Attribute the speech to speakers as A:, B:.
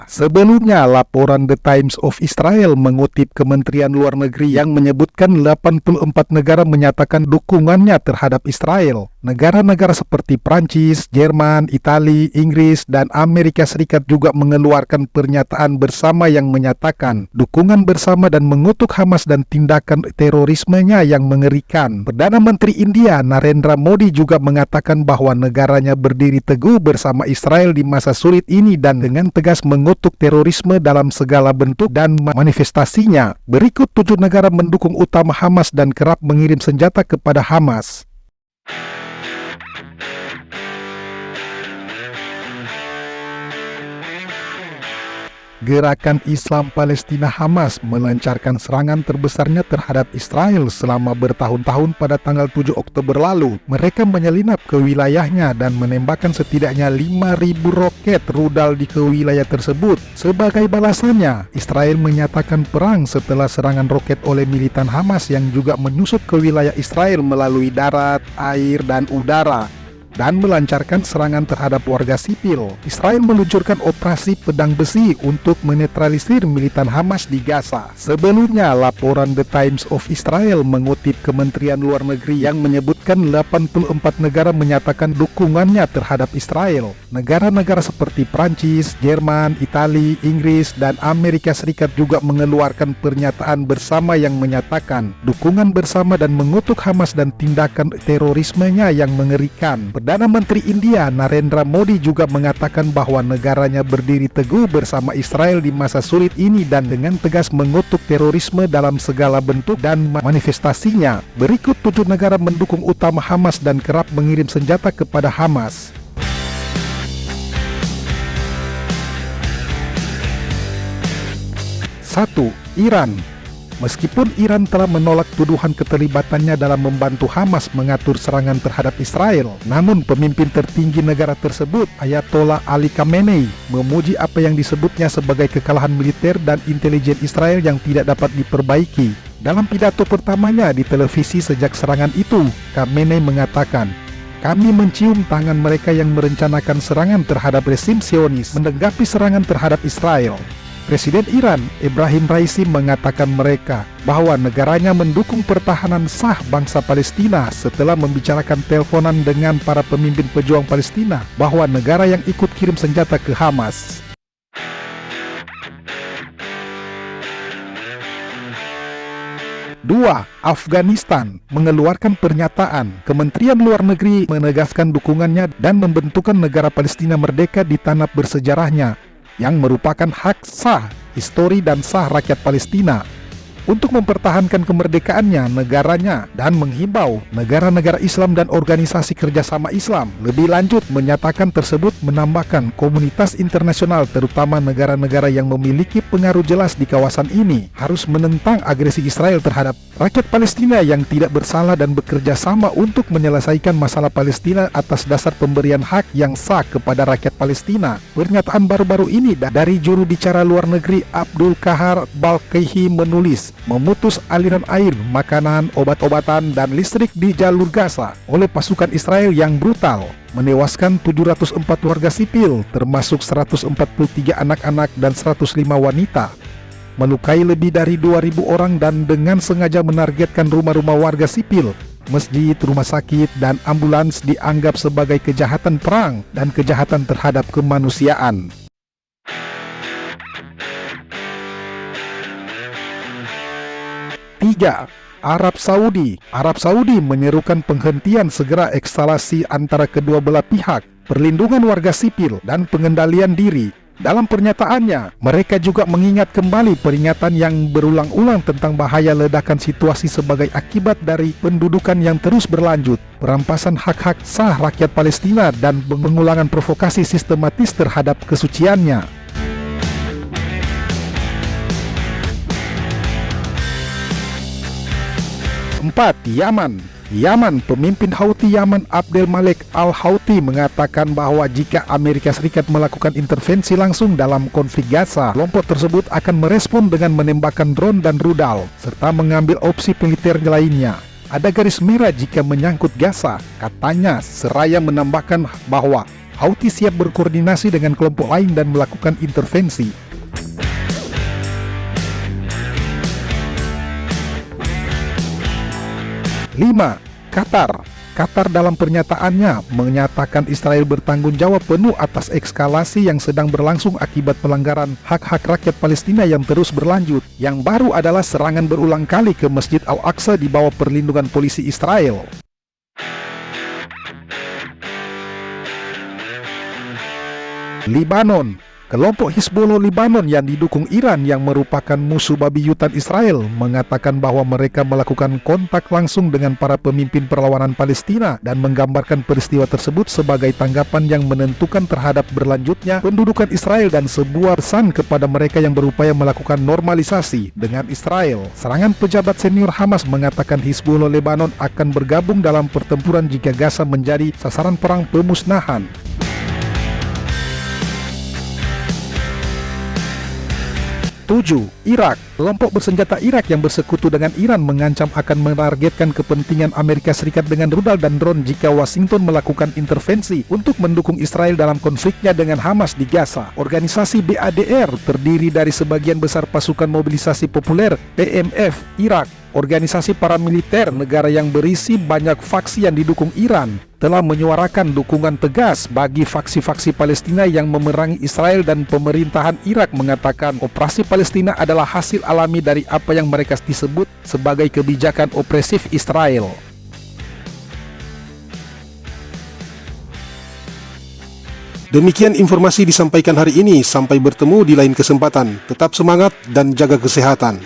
A: Sebelumnya, laporan The Times of Israel mengutip Kementerian Luar Negeri yang menyebutkan 84 negara menyatakan dukungannya terhadap Israel. Negara-negara seperti Prancis, Jerman, Italia, Inggris, dan Amerika Serikat juga mengeluarkan pernyataan bersama yang menyatakan dukungan bersama dan mengutuk Hamas dan tindakan terorismenya yang mengerikan. Perdana Menteri India Narendra Modi juga mengatakan bahwa negaranya berdiri teguh bersama Israel di masa sulit ini dan dengan tegas mengutuk terorisme dalam segala bentuk dan manifestasinya. Berikut 7 negara mendukung utama Hamas dan kerap mengirim senjata kepada Hamas. Gerakan Islam Palestina Hamas melancarkan serangan terbesarnya terhadap Israel selama bertahun-tahun pada tanggal 7 Oktober lalu. Mereka menyelinap ke wilayahnya dan menembakkan setidaknya 5.000 roket rudal di ke wilayah tersebut. Sebagai balasannya, Israel menyatakan perang setelah serangan roket oleh militan Hamas yang juga menyusup ke wilayah Israel melalui darat, air, dan udara, dan melancarkan serangan terhadap warga sipil. Israel meluncurkan operasi pedang besi untuk menetralisir militan Hamas di Gaza. Sebelumnya, laporan The Times of Israel mengutip Kementerian Luar Negeri yang menyebutkan 84 negara menyatakan dukungannya terhadap Israel. Negara-negara seperti Prancis, Jerman, Italia, Inggris, dan Amerika Serikat juga mengeluarkan pernyataan bersama yang menyatakan dukungan bersama dan mengutuk Hamas dan tindakan terorismenya yang mengerikan. Perdana Menteri India Narendra Modi juga mengatakan bahwa negaranya berdiri teguh bersama Israel di masa sulit ini dan dengan tegas mengutuk terorisme dalam segala bentuk dan manifestasinya. Berikut 7 negara mendukung utama Hamas dan kerap mengirim senjata kepada Hamas. 1. Iran. Meskipun Iran telah menolak tuduhan keterlibatannya dalam membantu Hamas mengatur serangan terhadap Israel, namun pemimpin tertinggi negara tersebut, Ayatollah Ali Khamenei, memuji apa yang disebutnya sebagai kekalahan militer dan intelijen Israel yang tidak dapat diperbaiki. Dalam pidato pertamanya di televisi sejak serangan itu, Khamenei mengatakan, "Kami mencium tangan mereka yang merencanakan serangan terhadap rezim Zionis menanggapi serangan terhadap Israel." Presiden Iran, Ebrahim Raisi, mengatakan mereka bahwa negaranya mendukung pertahanan sah bangsa Palestina setelah membicarakan teleponan dengan para pemimpin pejuang Palestina bahwa negara yang ikut kirim senjata ke Hamas. 2. Afghanistan mengeluarkan pernyataan. Kementerian Luar Negeri menegaskan dukungannya dan membentukkan negara Palestina merdeka di tanah bersejarahnya yang merupakan hak sah, histori dan sah rakyat Palestina untuk mempertahankan kemerdekaannya negaranya dan menghimbau negara-negara Islam dan organisasi kerjasama Islam lebih lanjut menyatakan tersebut menambahkan komunitas internasional terutama negara-negara yang memiliki pengaruh jelas di kawasan ini harus menentang agresi Israel terhadap rakyat Palestina yang tidak bersalah dan bekerja sama untuk menyelesaikan masalah Palestina atas dasar pemberian hak yang sah kepada rakyat Palestina. Pernyataan baru-baru ini dari juru bicara luar negeri Abdul Qahar Balkaihi menulis, memutus aliran air, makanan, obat-obatan, dan listrik di jalur Gaza oleh pasukan Israel yang brutal, menewaskan 704 warga sipil, termasuk 143 anak-anak dan 105 wanita, melukai lebih dari 2.000 orang dan dengan sengaja menargetkan rumah-rumah warga sipil, masjid, rumah sakit, dan ambulans dianggap sebagai kejahatan perang dan kejahatan terhadap kemanusiaan. 3. Arab Saudi menyerukan penghentian segera eskalasi antara kedua belah pihak, perlindungan warga sipil, dan pengendalian diri. Dalam pernyataannya, mereka juga mengingat kembali peringatan yang berulang-ulang tentang bahaya ledakan situasi sebagai akibat dari pendudukan yang terus berlanjut, perampasan hak-hak sah rakyat Palestina, dan pengulangan provokasi sistematis terhadap kesuciannya. 4. Yaman, pemimpin Houthi Yaman Abdel Malek Al-Houthi mengatakan bahwa jika Amerika Serikat melakukan intervensi langsung dalam konflik Gaza, kelompok tersebut akan merespon dengan menembakkan drone dan rudal, serta mengambil opsi militer lainnya. Ada garis merah jika menyangkut Gaza, katanya, seraya menambahkan bahwa Houthi siap berkoordinasi dengan kelompok lain dan melakukan intervensi. 5. Qatar dalam pernyataannya menyatakan Israel bertanggung jawab penuh atas eskalasi yang sedang berlangsung akibat pelanggaran hak-hak rakyat Palestina yang terus berlanjut. Yang baru adalah serangan berulang kali ke Masjid Al-Aqsa di bawah perlindungan polisi Israel. Libanon. Kelompok Hizbullah Libanon yang didukung Iran yang merupakan musuh babiyutan Israel mengatakan bahwa mereka melakukan kontak langsung dengan para pemimpin perlawanan Palestina dan menggambarkan peristiwa tersebut sebagai tanggapan yang menentukan terhadap berlanjutnya pendudukan Israel dan sebuah pesan kepada mereka yang berupaya melakukan normalisasi dengan Israel. Serangan pejabat senior Hamas mengatakan Hizbullah Lebanon akan bergabung dalam pertempuran jika Gaza menjadi sasaran perang pemusnahan. 7. Irak. Kelompok bersenjata Irak yang bersekutu dengan Iran mengancam akan menargetkan kepentingan Amerika Serikat dengan rudal dan drone jika Washington melakukan intervensi untuk mendukung Israel dalam konfliknya dengan Hamas di Gaza. Organisasi BADR terdiri dari sebagian besar pasukan mobilisasi populer PMF Irak, organisasi paramiliter negara yang berisi banyak faksi yang didukung Iran, telah menyuarakan dukungan tegas bagi faksi-faksi Palestina yang memerangi Israel, dan pemerintahan Irak mengatakan operasi Palestina adalah hasil alami dari apa yang mereka disebut sebagai kebijakan opresif Israel.
B: Demikian informasi disampaikan hari ini. Sampai bertemu di lain kesempatan. Tetap semangat dan jaga kesehatan.